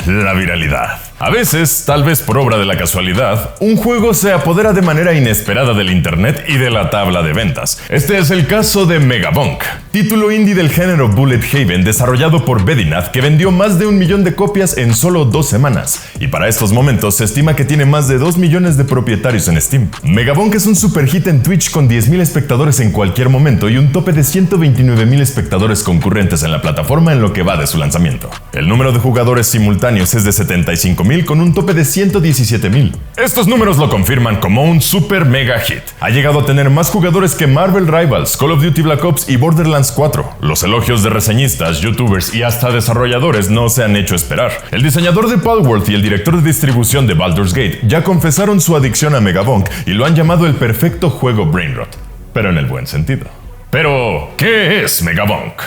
la viralidad. A veces, tal vez por obra de la casualidad, un juego se apodera de manera inesperada del internet y de la tabla de ventas. Este es el caso de Megabonk, título indie del género Bullet Haven desarrollado por Bedinath, que vendió más de 1 millón de copias en solo 2 semanas, y para estos momentos se estima que tiene más de 2 millones de propietarios en Steam. Megabonk es un super hit en Twitch con 10.000 espectadores en cualquier momento y un tope de 129.000 espectadores concurrentes en la plataforma en lo que va de su lanzamiento. El número de jugadores simultáneos es de 75.000 con un tope de 117.000. Estos números lo confirman como un super mega hit. Ha llegado a tener más jugadores que Marvel Rivals, Call of Duty Black Ops y Borderlands 4. Los elogios de reseñistas, youtubers y hasta desarrolladores no se han hecho esperar. El diseñador de Palworld y el director de distribución de Baldur's Gate ya confesaron su adicción a Megabonk y lo han llamado el perfecto juego brainrot, pero en el buen sentido. Pero, ¿qué es Megabonk?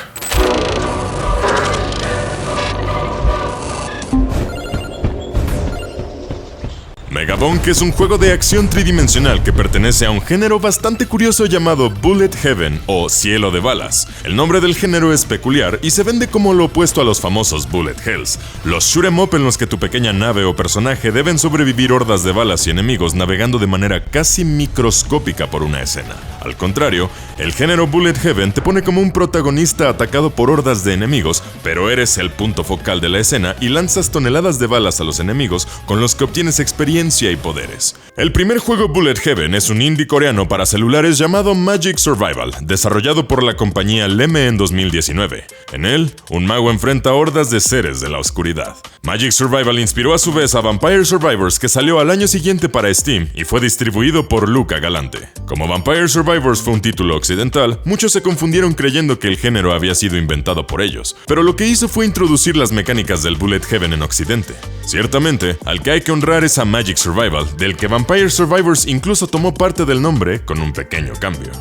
Megabonk es un juego de acción tridimensional que pertenece a un género bastante curioso llamado Bullet Heaven o Cielo de Balas. El nombre del género es peculiar y se vende como lo opuesto a los famosos Bullet Hells, los shoot 'em up en los que tu pequeña nave o personaje deben sobrevivir hordas de balas y enemigos navegando de manera casi microscópica por una escena. Al contrario, el género Bullet Heaven te pone como un protagonista atacado por hordas de enemigos, pero eres el punto focal de la escena y lanzas toneladas de balas a los enemigos con los que obtienes experiencia y poderes. El primer juego Bullet Heaven es un indie coreano para celulares llamado Magic Survival, desarrollado por la compañía Leme en 2019. En él, un mago enfrenta hordas de seres de la oscuridad. Magic Survival inspiró a su vez a Vampire Survivors, que salió al año siguiente para Steam y fue distribuido por Luca Galante. Como Vampire Survivors fue un título occidental, muchos se confundieron creyendo que el género había sido inventado por ellos, pero lo que hizo fue introducir las mecánicas del Bullet Heaven en Occidente. Ciertamente, al que hay que honrar es a Magic Survival, del que Vampire Survivors incluso tomó parte del nombre con un pequeño cambio.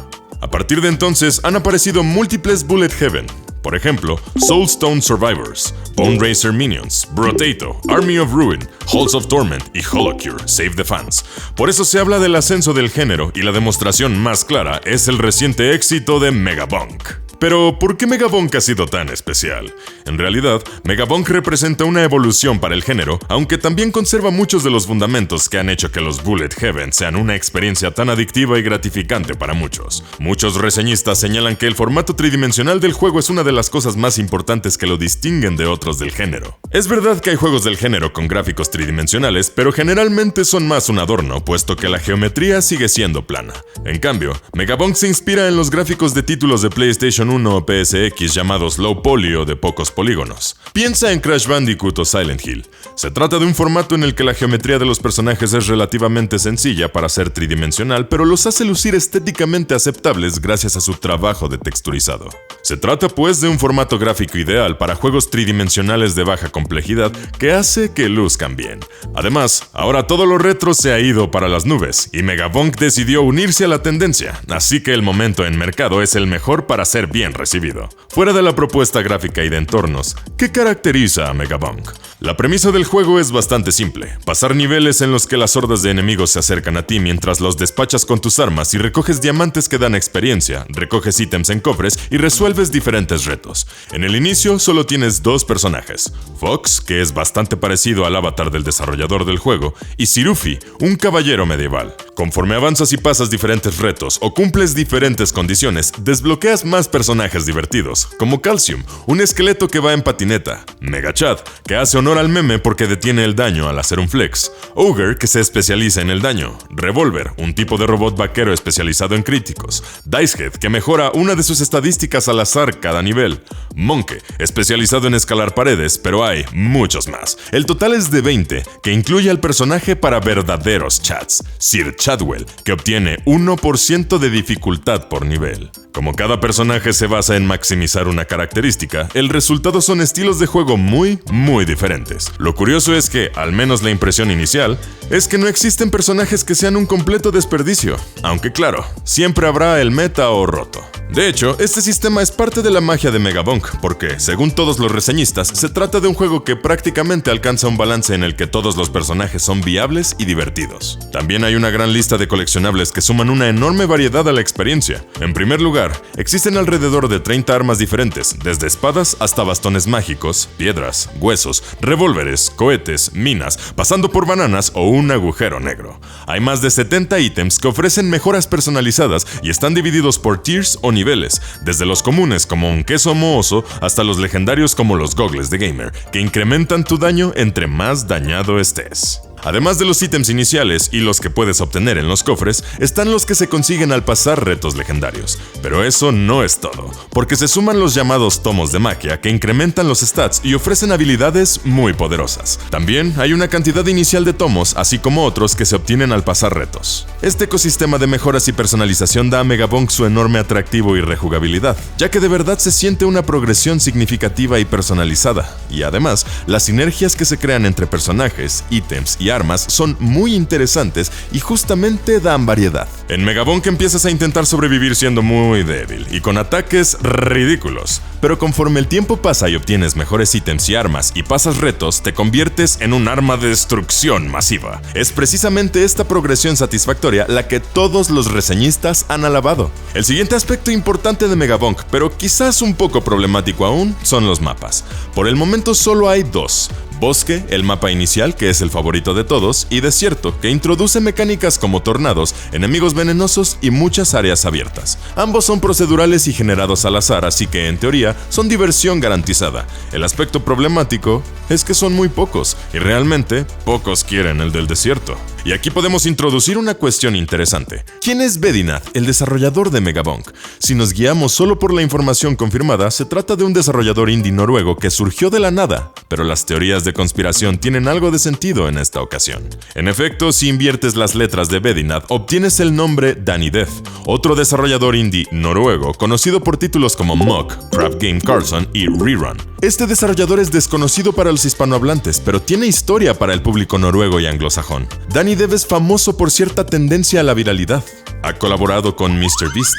A partir de entonces han aparecido múltiples Bullet Heaven. Por ejemplo, Soulstone Survivors, Bone Racer Minions, Brotato, Army of Ruin, Halls of Torment y Holocure, Save the Fans. Por eso se habla del ascenso del género y la demostración más clara es el reciente éxito de Megabonk. Pero, ¿por qué Megabonk ha sido tan especial? En realidad, Megabonk representa una evolución para el género, aunque también conserva muchos de los fundamentos que han hecho que los Bullet Heaven sean una experiencia tan adictiva y gratificante para muchos. Muchos reseñistas señalan que el formato tridimensional del juego es una de las cosas más importantes que lo distinguen de otros del género. Es verdad que hay juegos del género con gráficos tridimensionales, pero generalmente son más un adorno, puesto que la geometría sigue siendo plana. En cambio, Megabonk se inspira en los gráficos de títulos de PlayStation 1 o PSX llamados Low Poly o de pocos polígonos. Piensa en Crash Bandicoot o Silent Hill. Se trata de un formato en el que la geometría de los personajes es relativamente sencilla para ser tridimensional, pero los hace lucir estéticamente aceptables gracias a su trabajo de texturizado. Se trata pues de un formato gráfico ideal para juegos tridimensionales de baja complejidad que hace que luzcan bien. Además, ahora todo lo retro se ha ido para las nubes y Megabonk decidió unirse a la tendencia, así que el momento en mercado es el mejor para ser bien recibido. Fuera de la propuesta gráfica y de entornos, ¿qué caracteriza a Megabonk? La premisa del juego es bastante simple: pasar niveles en los que las hordas de enemigos se acercan a ti mientras los despachas con tus armas y recoges diamantes que dan experiencia, recoges ítems en cofres y resuelves diferentes retos. En el inicio solo tienes 2 personajes: Fox, que es bastante parecido al avatar del desarrollador del juego, y Sirufi, un caballero medieval. Conforme avanzas y pasas diferentes retos o cumples diferentes condiciones, desbloqueas más personajes divertidos, como Calcium, un esqueleto que va en patineta, Megachad, que hace honor al meme porque detiene el daño al hacer un flex, Ogre, que se especializa en el daño, Revolver, un tipo de robot vaquero especializado en críticos, Dicehead, que mejora una de sus estadísticas al azar cada nivel, Monkey, especializado en escalar paredes, pero hay muchos más. El total es de 20, que incluye al personaje para verdaderos chats, Sir Chadwell, que obtiene 1% de dificultad por nivel. Como cada personaje se basa en maximizar una característica, el resultado son estilos de juego muy diferentes. Lo curioso es que, al menos la impresión inicial, es que no existen personajes que sean un completo desperdicio, aunque claro, siempre habrá el meta o roto. De hecho, este sistema es parte de la magia de Megabonk, porque, según todos los reseñistas, se trata de un juego que prácticamente alcanza un balance en el que todos los personajes son viables y divertidos. También hay una gran lista de coleccionables que suman una enorme variedad a la experiencia. En primer lugar, existen alrededor de 30 armas diferentes, desde espadas hasta bastones mágicos, piedras, huesos, revólveres, cohetes, minas, pasando por bananas o un agujero negro. Hay más de 70 ítems que ofrecen mejoras personalizadas y están divididos por tiers o niveles, desde los comunes como un queso mohoso hasta los legendarios como los gogles de gamer, que incrementan tu daño entre más dañado estés. Además de los ítems iniciales y los que puedes obtener en los cofres, están los que se consiguen al pasar retos legendarios. Pero eso no es todo, porque se suman los llamados tomos de magia que incrementan los stats y ofrecen habilidades muy poderosas. También hay una cantidad inicial de tomos, así como otros que se obtienen al pasar retos. Este ecosistema de mejoras y personalización da a Megabonk su enorme atractivo y rejugabilidad, ya que de verdad se siente una progresión significativa y personalizada. Y además, las sinergias que se crean entre personajes, ítems y armas son muy interesantes y justamente dan variedad. En Megabonk empiezas a intentar sobrevivir siendo muy débil y con ataques ridículos, pero conforme el tiempo pasa y obtienes mejores ítems y armas y pasas retos, te conviertes en un arma de destrucción masiva. Es precisamente esta progresión satisfactoria la que todos los reseñistas han alabado. El siguiente aspecto importante de Megabonk, pero quizás un poco problemático aún, son los mapas. Por el momento solo hay dos: Bosque, el mapa inicial, que es el favorito de todos, y Desierto, que introduce mecánicas como tornados, enemigos venenosos y muchas áreas abiertas. Ambos son procedurales y generados al azar, así que en teoría son diversión garantizada. El aspecto problemático es que son muy pocos, y realmente pocos quieren el del desierto. Y aquí podemos introducir una cuestión interesante. ¿Quién es Bedinath, el desarrollador de Megabonk? Si nos guiamos solo por la información confirmada, se trata de un desarrollador indie noruego que surgió de la nada, pero las teorías de conspiración tienen algo de sentido en esta ocasión. En efecto, si inviertes las letras de Bedinath, obtienes el nombre DaniDev, otro desarrollador indie noruego conocido por títulos como Muck, Crap Game Carlson y Rerun. Este desarrollador es desconocido para los hispanohablantes, pero tiene historia para el público noruego y anglosajón. DaniDev es famoso por cierta tendencia a la viralidad. Ha colaborado con MrBeast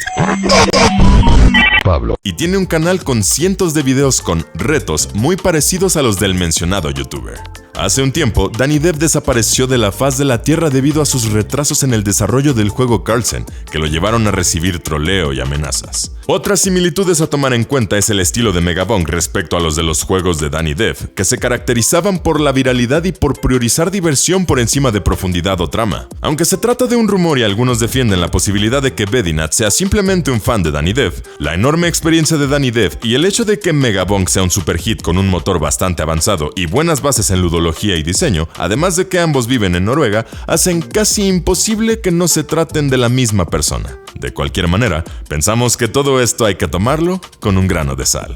Pablo y tiene un canal con cientos de videos con retos muy parecidos a los del mencionado youtuber. Hace un tiempo, DaniDev desapareció de la faz de la Tierra debido a sus retrasos en el desarrollo del juego Carlsen, que lo llevaron a recibir troleo y amenazas. Otras similitudes a tomar en cuenta es el estilo de Megabonk respecto a los de los juegos de DaniDev, que se caracterizaban por la viralidad y por priorizar diversión por encima de profundidad o trama. Aunque se trata de un rumor y algunos defienden la posibilidad de que Bedinath sea simplemente un fan de DaniDev, la enorme experiencia de DaniDev y el hecho de que Megabonk sea un superhit con un motor bastante avanzado y buenas bases en ludología y diseño, además de que ambos viven en Noruega, hacen casi imposible que no se traten de la misma persona. De cualquier manera, pensamos que todo esto hay que tomarlo con un grano de sal.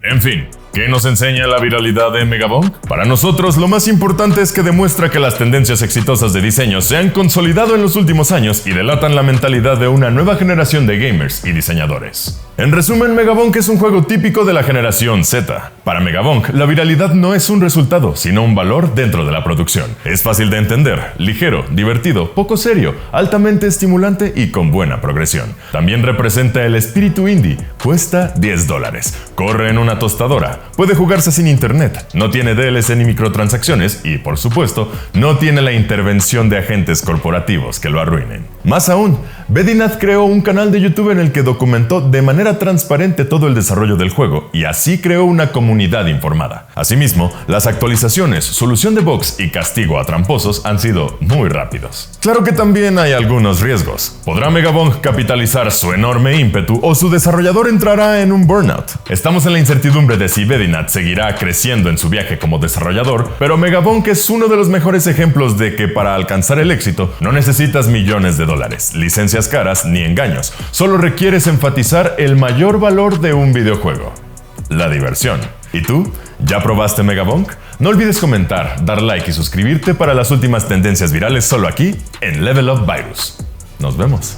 En fin, ¿qué nos enseña la viralidad de Megabonk? Para nosotros, lo más importante es que demuestra que las tendencias exitosas de diseño se han consolidado en los últimos años y delatan la mentalidad de una nueva generación de gamers y diseñadores. En resumen, Megabonk es un juego típico de la generación Z. Para Megabonk, la viralidad no es un resultado, sino un valor dentro de la producción. Es fácil de entender, ligero, divertido, poco serio, altamente estimulante y con buena progresión. También representa el espíritu indie. Cuesta $10. Corre en una tostadora. Puede jugarse sin internet. No tiene DLC ni microtransacciones y, por supuesto, no tiene la intervención de agentes corporativos que lo arruinen. Más aún, Bedinath creó un canal de YouTube en el que documentó de manera transparente todo el desarrollo del juego y así creó una comunidad informada. Asimismo, las actualizaciones, solución de bugs y castigo a tramposos han sido muy rápidos. Claro que también hay algunos riesgos. ¿Podrá Megabonk capitalizar su enorme ímpetu o su desarrollador entrará en un burnout? Estamos en la incertidumbre de si Bedinath seguirá creciendo en su viaje como desarrollador, pero Megabonk es uno de los mejores ejemplos de que para alcanzar el éxito no necesitas millones de dólares, licencias caras ni engaños. Solo requieres enfatizar el mayor valor de un videojuego: la diversión. ¿Y tú? ¿Ya probaste Megabonk? No olvides comentar, dar like y suscribirte para las últimas tendencias virales solo aquí en Level Up Virus. Nos vemos.